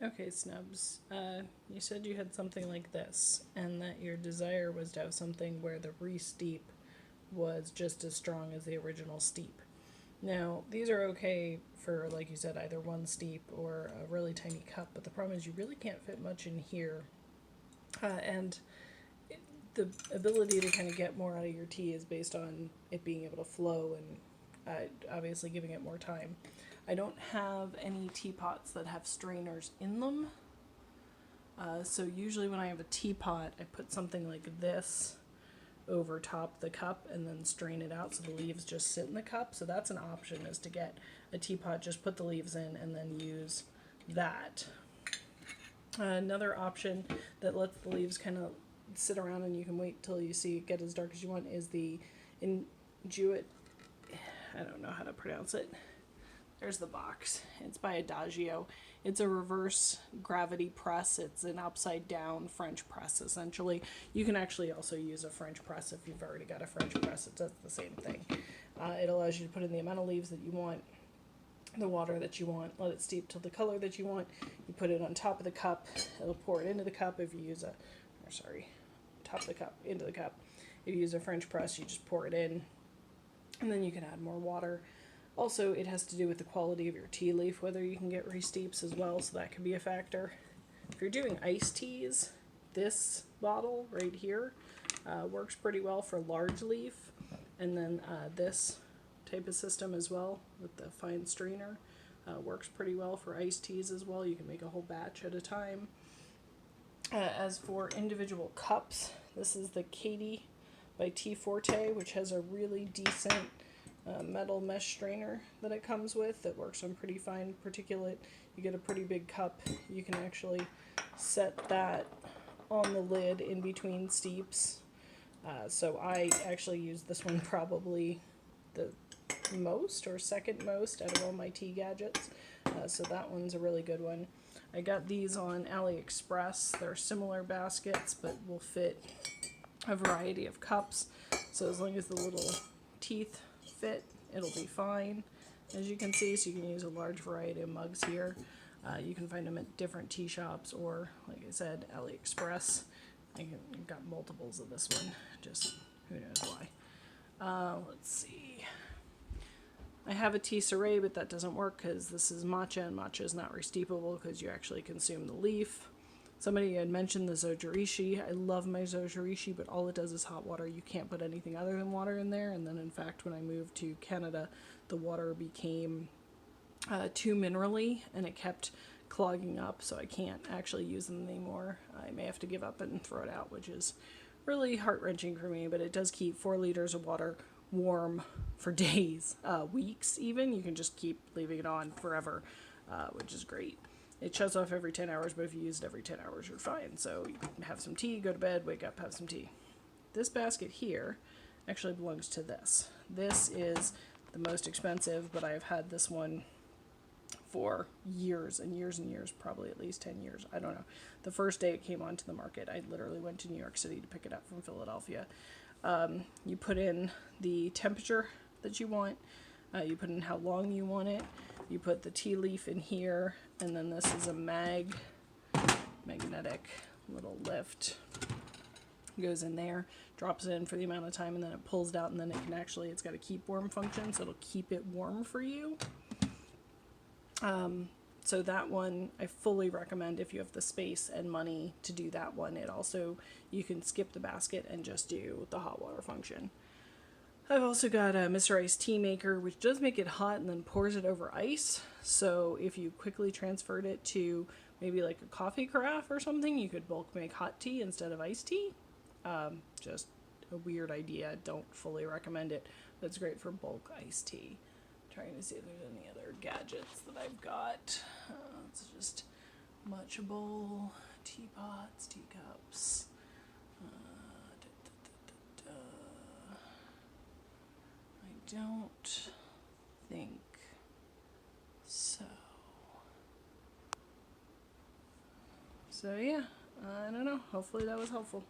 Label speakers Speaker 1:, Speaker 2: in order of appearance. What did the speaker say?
Speaker 1: Okay, Snubs. You said you had something like this, and that your desire was to have something where the re-steep was just as strong as the original steep. Now, these are okay for, like you said, either one steep or a really tiny cup, but the problem is you really can't fit much in here. And the ability to kind of get more out of your tea is based on it being able to flow and obviously giving it more time. I don't have any teapots that have strainers in them. So usually when I have a teapot, I put something like this over top the cup and then strain it out so the leaves just sit in the cup. So that's an option, is to get a teapot, just put the leaves in and then use that. Another option that lets the leaves kind of sit around and you can wait till you see it get as dark as you want is the Intuit. I don't know how to pronounce it. There's the box. It's by Adagio. It's a reverse gravity press. It's an upside down French press, essentially. You can actually also use a French press if you've already got a French press. It does the same thing. It allows you to put in the amount of leaves that you want, the water that you want, let it steep till the color that you want. You put it on top of the cup. It'll pour it into the cup if you use top of the cup, into the cup. If you use a French press, you just pour it in, and then you can add more water. Also, it has to do with the quality of your tea leaf, whether you can get re-steeps as well, so that could be a factor. If you're doing iced teas, this bottle right here works pretty well for large leaf, and then this type of system as well with the fine strainer works pretty well for iced teas as well. You can make a whole batch at a time. As for individual cups, this is the Katie by Tea Forte, which has a really decent metal mesh strainer that it comes with that works on pretty fine particulate. You get a pretty big cup. You can actually set that on the lid in between steeps. So I actually use this one probably the most or second most out of all my tea gadgets. So that one's a really good one. I got these on AliExpress. They're similar baskets, but will fit a variety of cups. So as long as the little teeth fit, it'll be fine. As you can see, so you can use a large variety of mugs here. You can find them at different tea shops or, like I said, AliExpress. I've got multiples of this one, just who knows why. Let's see. I have a tea Saray, but that doesn't work because this is matcha, and matcha is not re-steepable because you actually consume the leaf. Somebody had mentioned the Zojirishi. I love my Zojirishi, but all it does is hot water. You can't put anything other than water in there. And then, in fact, when I moved to Canada, the water became too minerally, and it kept clogging up, so I can't actually use them anymore. I may have to give up and throw it out, which is really heart-wrenching for me, but it does keep 4 liters of water warm for days, weeks even. You can just keep leaving it on forever, which is great. It shuts off every 10 hours, but if you use it every 10 hours, you're fine. So you can have some tea, go to bed, wake up, have some tea. This basket here actually belongs to this. This is the most expensive, but I've had this one for years and years and years, probably at least 10 years. I don't know. The first day it came onto the market, I literally went to New York City to pick it up from Philadelphia. You put in the temperature that you want. You put in how long you want it. You put the tea leaf in here, and then this is a magnetic little lift. Goes in there, drops it in for the amount of time, and then it pulls it out, and then it can actually, it's got a keep warm function, so it'll keep it warm for you. So that one I fully recommend if you have the space and money to do that one. It also, you can skip the basket and just do the hot water function. I've also got a Mr. Ice tea maker, which does make it hot and then pours it over ice. So if you quickly transferred it to maybe like a coffee carafe or something, you could bulk make hot tea instead of iced tea. Just a weird idea. Don't fully recommend it, but it's great for bulk iced tea. Trying to see if there's any other gadgets that I've got. It's just matcha bowl, teapots, teacups. I don't think so. So yeah, I don't know. Hopefully that was helpful.